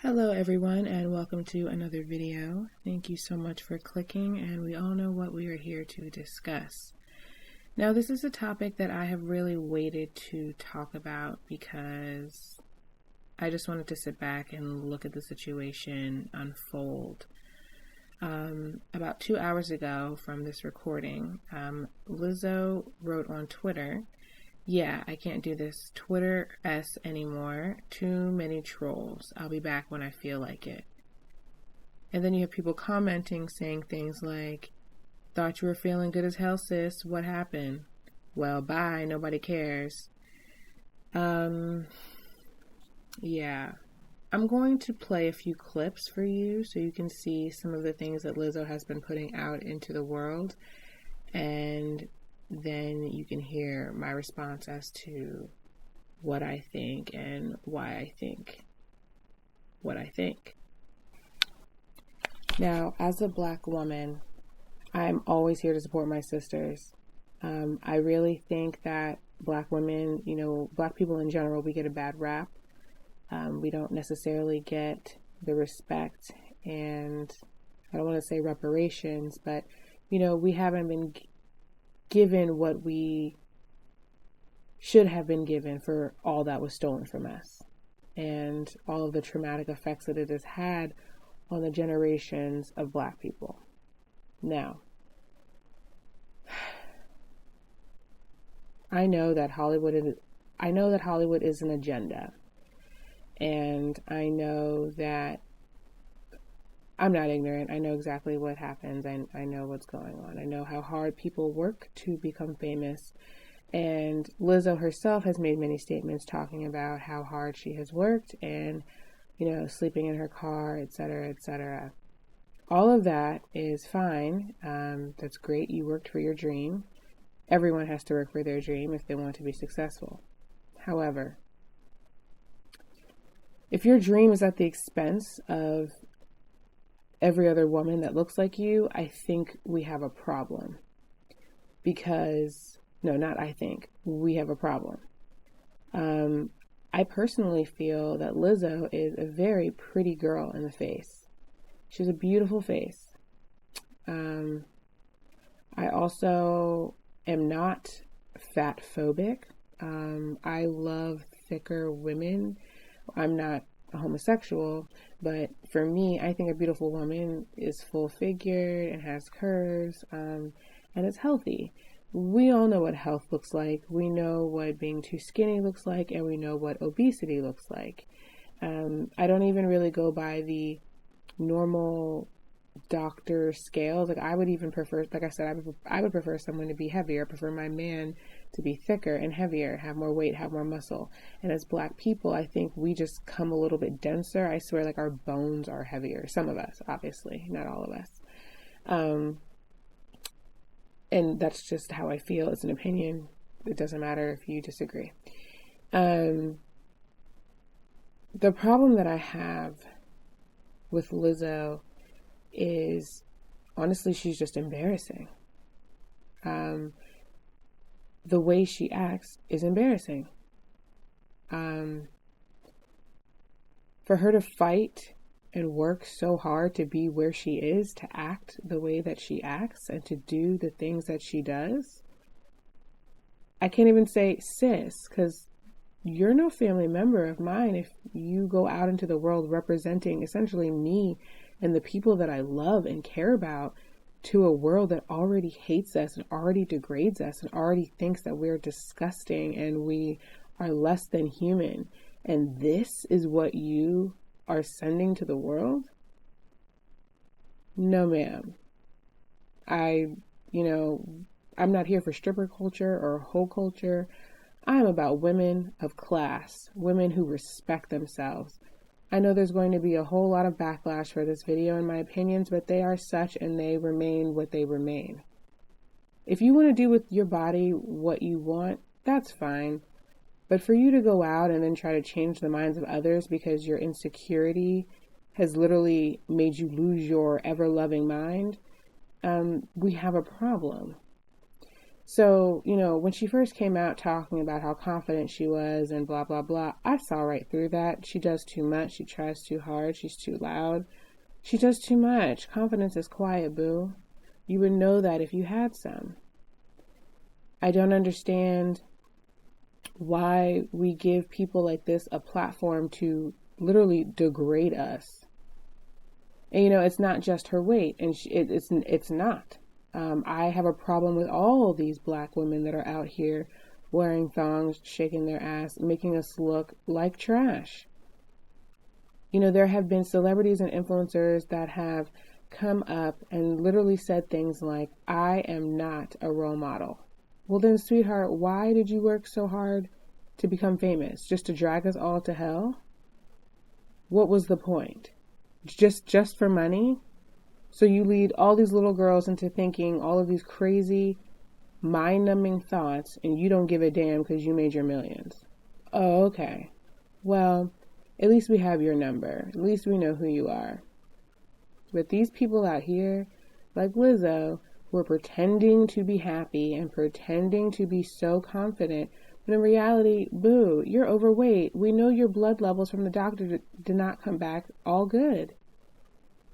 Hello everyone and welcome to another video. Thank you so much for clicking, and we all know what we are here to discuss. Now this is a topic that I have really waited to talk about because I just wanted to sit back and look at the situation unfold. About 2 hours ago from this recording, Lizzo wrote on Twitter, "Yeah, I can't do this Twitter-S anymore. Too many trolls. I'll be back when I feel like it." And then you have people commenting saying things like, "Thought you were feeling good as hell, sis. What happened?" "Well, bye. Nobody cares." Yeah. I'm going to play a few clips for you so you can see some of the things that Lizzo has been putting out into the world, and then you can hear my response as to what I think and why I think what I think. Now, as a Black woman, I'm always here to support my sisters. I really think that Black women, Black people in general, we get a bad rap. We don't necessarily get the respect, and I don't want to say reparations, but, we haven't been given what we should have been given for all that was stolen from us and all of the traumatic effects that it has had on the generations of Black people. Now, I know that Hollywood is an agenda, and I know that I'm not ignorant. I know exactly what happens. I know what's going on. I know how hard people work to become famous. And Lizzo herself has made many statements talking about how hard she has worked and, sleeping in her car, etc., etc. All of that is fine. That's great. You worked for your dream. Everyone has to work for their dream if they want to be successful. However, if your dream is at the expense of every other woman that looks like you, I think we have a problem. We have a problem. I personally feel that Lizzo is a very pretty girl in the face. She has a beautiful face. I also am not fat phobic. I love thicker women. I'm not a homosexual, but for me, I think a beautiful woman is full figured and has curves, and is healthy. We all know what health looks like. We know what being too skinny looks like, and we know what obesity looks like. I don't even really go by the normal doctor scales. Like, I would even prefer, like I said, I would prefer someone to be heavier. I prefer my man to be thicker and heavier, have more weight, have more muscle. And as Black people, I think we just come a little bit denser. I swear, like, our bones are heavier. Some of us, obviously, not all of us. And that's just how I feel. It's an opinion. It doesn't matter if you disagree. The problem that I have with Lizzo is, honestly, she's just embarrassing. The way she acts is embarrassing. For her to fight and work so hard to be where she is, to act the way that she acts, and to do the things that she does, I can't even say sis, because you're no family member of mine if you go out into the world representing essentially me and the people that I love and care about to a world that already hates us and already degrades us and already thinks that we're disgusting and we are less than human. And this is what you are sending to the world? No, ma'am. I'm not here for stripper culture or hoe culture. I'm about women of class, women who respect themselves. I know there's going to be a whole lot of backlash for this video and my opinions, but they are such, and they remain what they remain. If you want to do with your body what you want, that's fine. But for you to go out and then try to change the minds of others because your insecurity has literally made you lose your ever-loving mind, we have a problem. So, when she first came out talking about how confident she was and blah, blah, blah, I saw right through that. She does too much. She tries too hard. She's too loud. She does too much. Confidence is quiet, boo. You would know that if you had some. I don't understand why we give people like this a platform to literally degrade us. And it's not just her weight, and it's not. I have a problem with all these black women that are out here wearing thongs, shaking their ass, making us look like trash. There have been celebrities and influencers that have come up and literally said things like, I am not a role model. Well then, sweetheart, why did you work so hard to become famous? Just to drag us all to hell? What was the point? Just for money? So you lead all these little girls into thinking all of these crazy, mind-numbing thoughts, and you don't give a damn because you made your millions. Oh, okay. Well, at least we have your number. At least we know who you are. But these people out here, like Lizzo, who are pretending to be happy and pretending to be so confident, when in reality, boo, you're overweight. We know your blood levels from the doctor did not come back all good.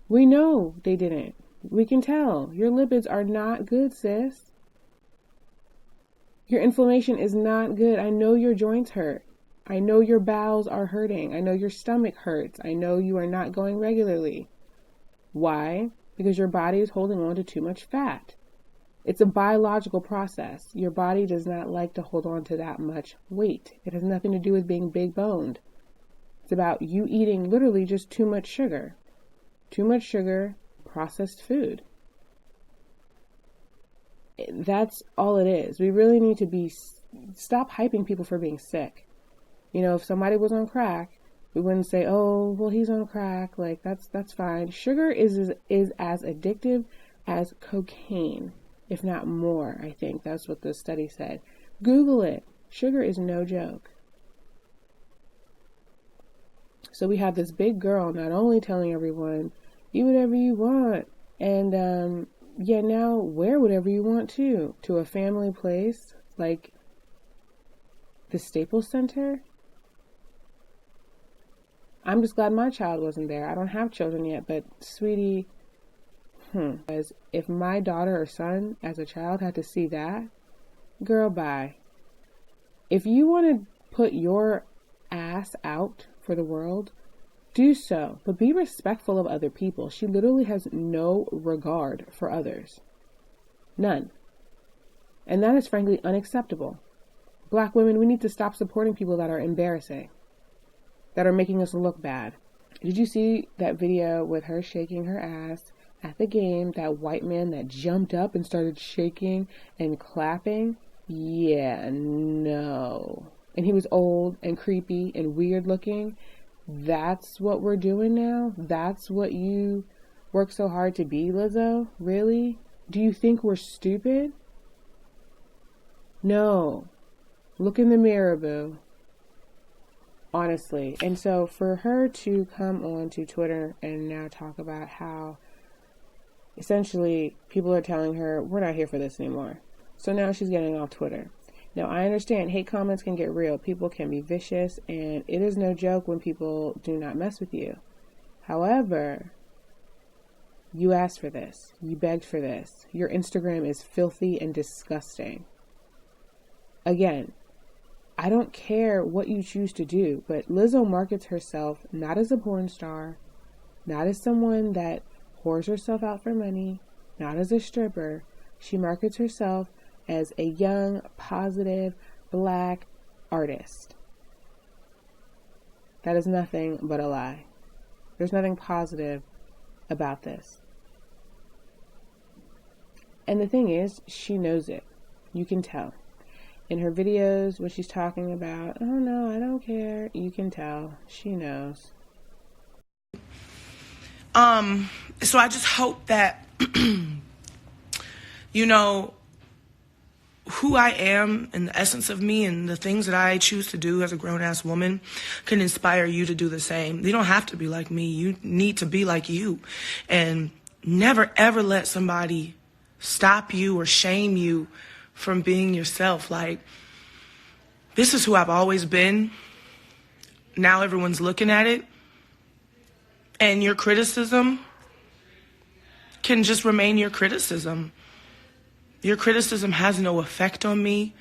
We know they didn't. We can tell. Your lipids are not good, sis. Your inflammation is not good. I know your joints hurt. I know your bowels are hurting. I know your stomach hurts. I know you are not going regularly. Why? Because your body is holding on to too much fat. It's a biological process. Your body does not like to hold on to that much weight. It has nothing to do with being big boned. It's about you eating literally just too much sugar. Too much sugar, processed food. That's all it is. We really need to stop hyping people for being sick. If somebody was on crack, we wouldn't say, oh, well, he's on crack. Like, that's fine. Sugar is as addictive as cocaine, if not more, I think. That's what the study said. Google it. Sugar is no joke. So we have this big girl not only telling everyone, eat whatever you want, and now wear whatever you want to a family place like the Staples Center. I'm just glad my child wasn't there. I don't have children yet, but sweetie, as if my daughter or son as a child had to see that, girl, bye. If you want to put your ass out for the world, do so, but be respectful of other people. She literally has no regard for others. None. And that is frankly unacceptable. Black women, we need to stop supporting people that are embarrassing, that are making us look bad. Did you see that video with her shaking her ass at the game? That white man that jumped up and started shaking and clapping? Yeah, no. And he was old and creepy and weird looking. That's what we're doing now? That's what you work so hard to be, Lizzo? Really? Do you think we're stupid? No. Look in the mirror, boo. Honestly. And so for her to come on to Twitter and now talk about how essentially people are telling her, we're not here for this anymore. So now she's getting off Twitter. Now, I understand hate comments can get real. People can be vicious, and it is no joke when people do not mess with you. However, you asked for this. You begged for this. Your Instagram is filthy and disgusting. Again, I don't care what you choose to do, but Lizzo markets herself not as a porn star, not as someone that whores herself out for money, not as a stripper. She markets herself as a young, positive, black artist. That is nothing but a lie. There's nothing positive about this. And the thing is, she knows it. You can tell. In her videos, when she's talking about, oh no, I don't care, you can tell. She knows. So I just hope that, who I am and the essence of me and the things that I choose to do as a grown-ass woman can inspire you to do the same. You don't have to be like me. You need to be like you. And never, ever let somebody stop you or shame you from being yourself. Like, this is who I've always been. Now everyone's looking at it. And your criticism can just remain your criticism. Your criticism has no effect on me.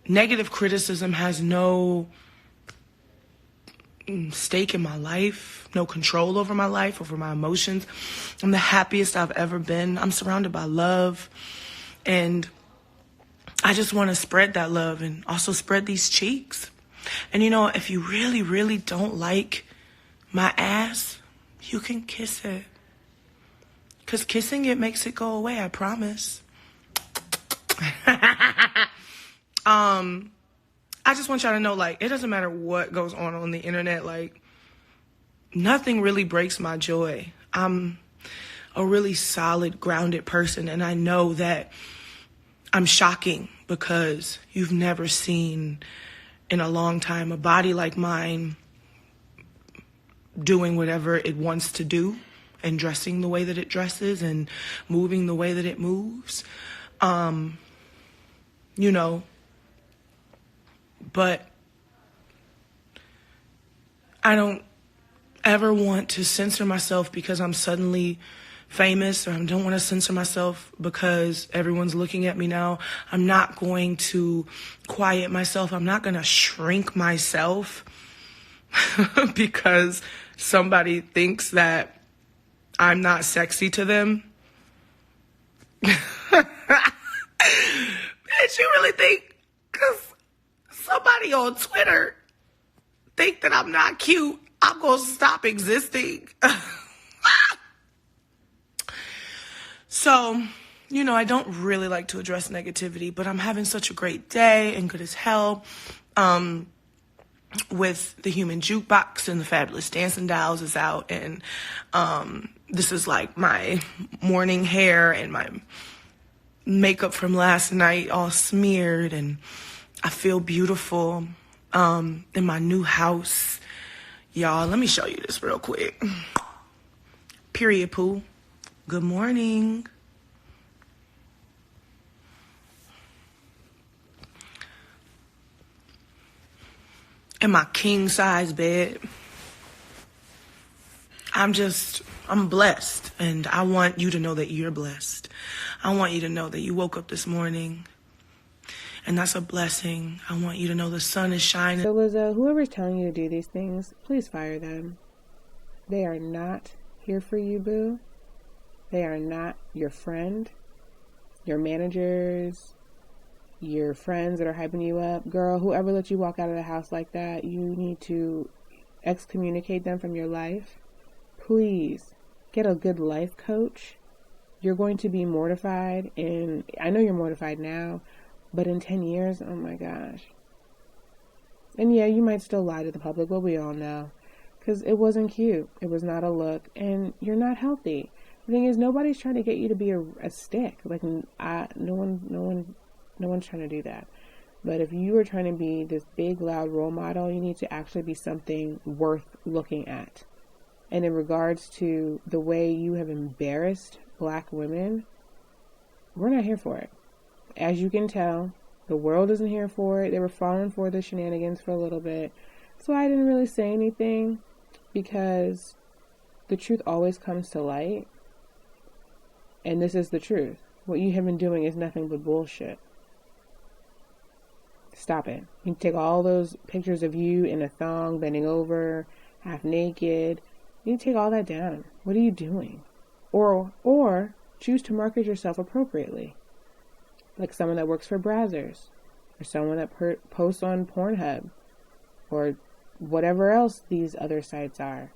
Negative criticism has no stake in my life, no control over my life, over my emotions. I'm the happiest I've ever been. I'm surrounded by love. And I just want to spread that love and also spread these cheeks. And if you really, really don't like my ass, you can kiss it. Because kissing it makes it go away, I promise. I just want y'all to know, like, it doesn't matter what goes on the internet. Like, nothing really breaks my joy. I'm a really solid, grounded person, and I know that I'm shocking because you've never seen in a long time a body like mine doing whatever it wants to do and dressing the way that it dresses and moving the way that it moves. But I don't ever want to censor myself because I'm suddenly famous, or I don't want to censor myself because everyone's looking at me now. I'm not going to quiet myself. I'm not going to shrink myself because somebody thinks that I'm not sexy to them. Bitch, you really think because somebody on Twitter think that I'm not cute, I'm going to stop existing? So, I don't really like to address negativity, but I'm having such a great day and good as hell. With the Human Jukebox and the Fabulous Dancing Dolls is out, and this is like my morning hair and my makeup from last night all smeared, and I feel beautiful in my new house. Y'all, let me show you this real quick. Period, poo. Good morning. In my king size bed. I'm blessed, and I want you to know that you're blessed. I want you to know that you woke up this morning, and that's a blessing. I want you to know the sun is shining. So Lizzo, whoever's telling you to do these things, please fire them. They are not here for you, boo. They are not your friend, your managers, your friends that are hyping you up. Girl, whoever let you walk out of the house like that, you need to excommunicate them from your life. Please get a good life coach. You're going to be mortified, and I know you're mortified now, but in 10 years, oh my gosh. And yeah, you might still lie to the public, but we all know. Because it wasn't cute. It was not a look, and you're not healthy. The thing is, nobody's trying to get you to be a stick. Like, no one's trying to do that. But if you are trying to be this big, loud role model, you need to actually be something worth looking at. And in regards to the way you have embarrassed Black women, we're not here for it. As you can tell, the world isn't here for it. They were falling for the shenanigans for a little bit. So I didn't really say anything because the truth always comes to light. And this is the truth. What you have been doing is nothing but bullshit. Stop it. You can take all those pictures of you in a thong, bending over, half naked. You can take all that down. What are you doing? Or choose to market yourself appropriately. Like someone that works for Brazzers. Or someone that posts on Pornhub. Or whatever else these other sites are.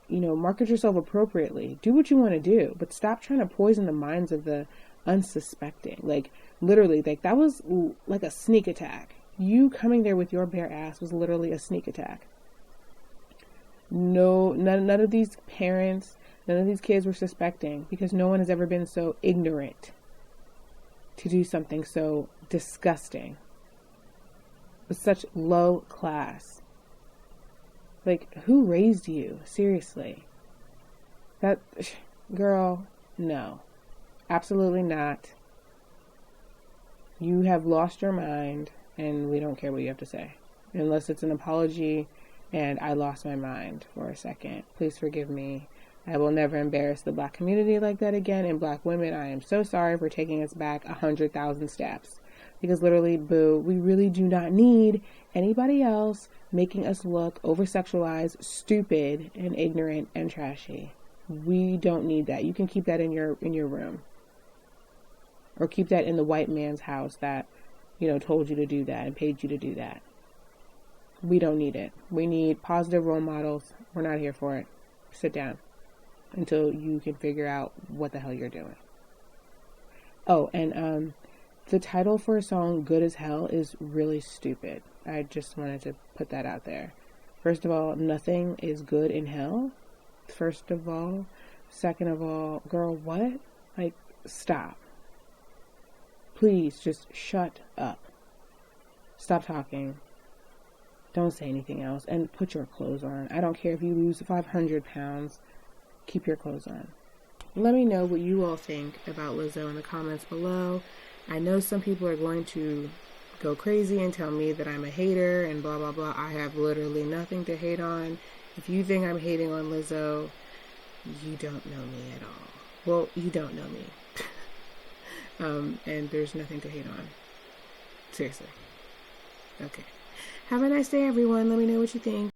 Market yourself appropriately. Do what you want to do, but stop trying to poison the minds of the unsuspecting. Like, literally, that was like a sneak attack. You coming there with your bare ass was literally a sneak attack. No, none of these parents, none of these kids were suspecting, because no one has ever been so ignorant to do something so disgusting with such low class. Like, who raised you? Seriously. Girl, no. Absolutely not. You have lost your mind, and we don't care what you have to say. Unless it's an apology, and I lost my mind for a second. Please forgive me. I will never embarrass the Black community like that again. And Black women, I am so sorry for taking us back 100,000 steps. Because literally, boo, we really do not need anybody else making us look over-sexualized, stupid, and ignorant, and trashy. We don't need that. You can keep that in your room. Or keep that in the white man's house that, told you to do that and paid you to do that. We don't need it. We need positive role models. We're not here for it. Sit down until you can figure out what the hell you're doing. Oh, and the title for a song, Good as Hell, is really stupid. I just wanted to put that out there. First of all, nothing is good in hell. First of all. Second of all, girl, what? Like, stop. Please just shut up. Stop talking. Don't say anything else. And put your clothes on. I don't care if you lose 500 pounds. Keep your clothes on. Let me know what you all think about Lizzo in the comments below. I know some people are going to go crazy and tell me that I'm a hater and blah, blah, blah. I have literally nothing to hate on. If you think I'm hating on Lizzo, you don't know me at all. Well, you don't know me. And there's nothing to hate on. Seriously. Okay. Have a nice day, everyone. Let me know what you think.